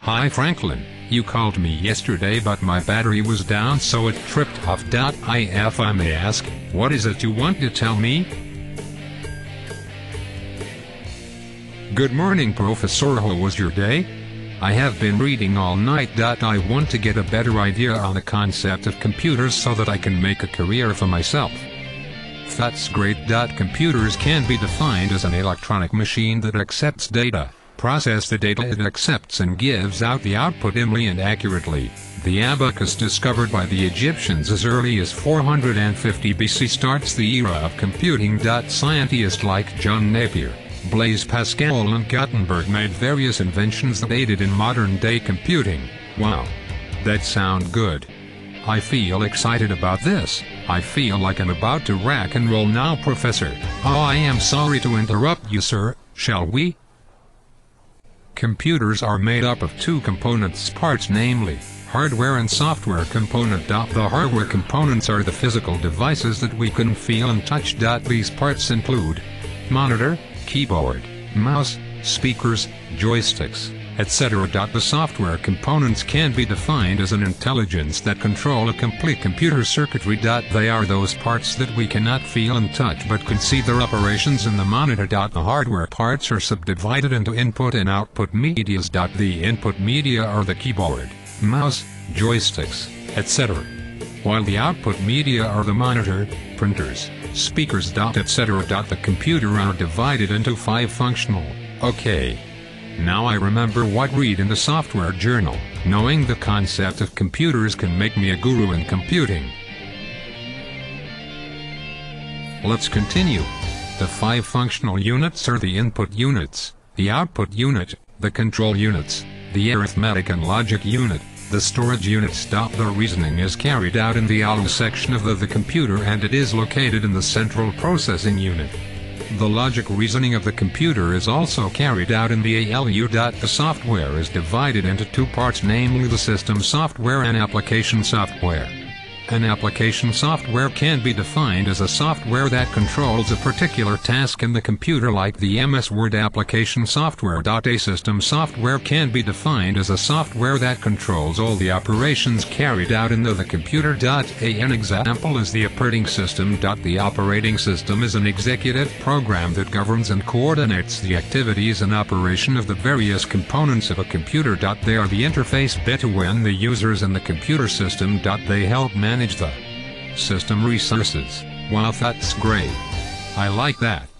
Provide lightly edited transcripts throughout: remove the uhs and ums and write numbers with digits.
Hi Franklin, you called me yesterday but my battery was down so it tripped off. If I may ask, what is it you want to tell me? Good morning Professor, how was your day? I have been reading all night. I want to get a better idea on the concept of computers so that I can make a career for myself. That's great. Computers can be defined as an electronic machine that accepts data, processes the data it accepts and gives out the output imminently and accurately. The abacus, discovered by the Egyptians as early as 450 BC, starts the era of computing. Scientists like John Napier, Blaise Pascal and Gutenberg made various inventions that aided in modern-day computing. Wow. That sounds good. I feel excited about this. I feel like I'm about to rock and roll now, Professor. Oh, I am sorry to interrupt you, sir. Shall we? Computers are made up of two parts, namely, hardware and software component. The hardware components are the physical devices that we can feel and touch. These parts include monitor, keyboard, mouse, speakers, joysticks, etc. The software components can be defined as an intelligence that control a complete computer circuitry. They are those parts that we cannot feel and touch but can see their operations in the monitor. The hardware parts are subdivided into input and output medias. The input media are the keyboard, mouse, joysticks, etc. While the output media are the monitor, printers, speakers, etc. The computer are divided into 5 functional. Okay. Now I remember what I read in the software journal. Knowing the concept of computers can make me a guru in computing. Let's continue. The 5 functional units are the input units, the output unit, the control units, the arithmetic and logic unit, the storage units. The reasoning is carried out in the ALU section of the computer and it is located in the central processing unit. The logic reasoning of the computer is also carried out in the ALU. The software is divided into 2 parts, namely the system software and application software. An application software can be defined as a software that controls a particular task in the computer, like the MS Word application software. A system software can be defined as a software that controls all the operations carried out in the computer. An example is the operating system. The operating system is an executive program that governs and coordinates the activities and operation of the various components of a computer. They are the interface between the users and the computer system. They help manage the system resources. Wow, that's great. I like that.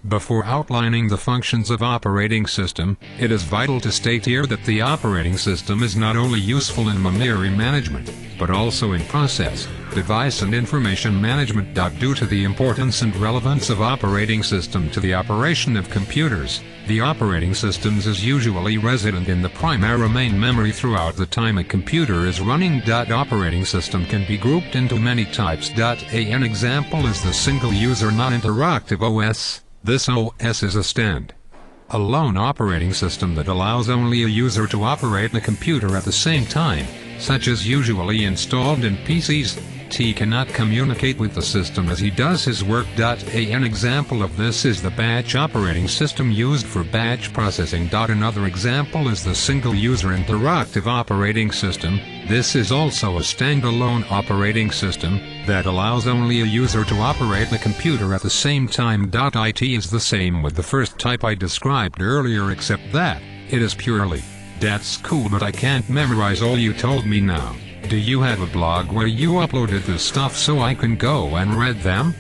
Before outlining the functions of operating system, it is vital to state here that the operating system is not only useful in memory management, but also in process, device and information management. Due to the importance and relevance of operating system to the operation of computers, the operating systems is usually resident in the primary main memory throughout the time a computer is running. Operating system can be grouped into many types. An example is the single-user non-interactive OS. This OS is a stand-alone operating system that allows only a user to operate the computer at the same time, such as usually installed in PCs. T cannot communicate with the system as he does his work. An example of this is the batch operating system used for batch processing. Another example is the single-user interactive operating system. This is also a standalone operating system that allows only a user to operate the computer at the same time. It is the same with the first type I described earlier, except that it is purely, "That's cool, but I can't memorize all you told me now." Do you have a blog where you uploaded this stuff so I can go and read them?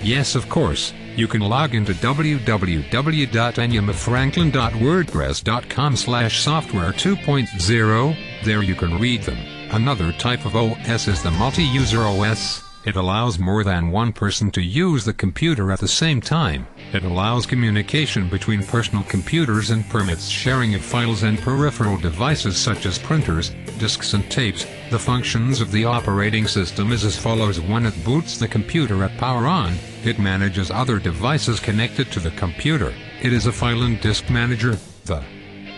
Yes, of course. You can log into www.anumafranklin.wordpress.com/software 2.0. There you can read them. Another type of OS is the multi-user OS. It allows more than one person to use the computer at the same time. It allows communication between personal computers and permits sharing of files and peripheral devices such as printers, disks and tapes. The functions of the operating system is as follows. When it boots the computer at power on, it manages other devices connected to the computer. It is a file and disk manager. The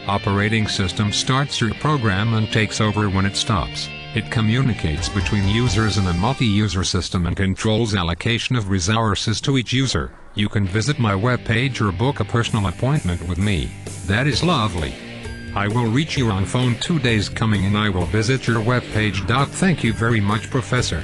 operating system starts your program and takes over when it stops. It communicates between users in a multi-user system and controls allocation of resources to each user. You can visit my webpage or book a personal appointment with me. That is lovely. I will reach you on phone 2 days coming and I will visit your webpage. Thank you very much, Professor.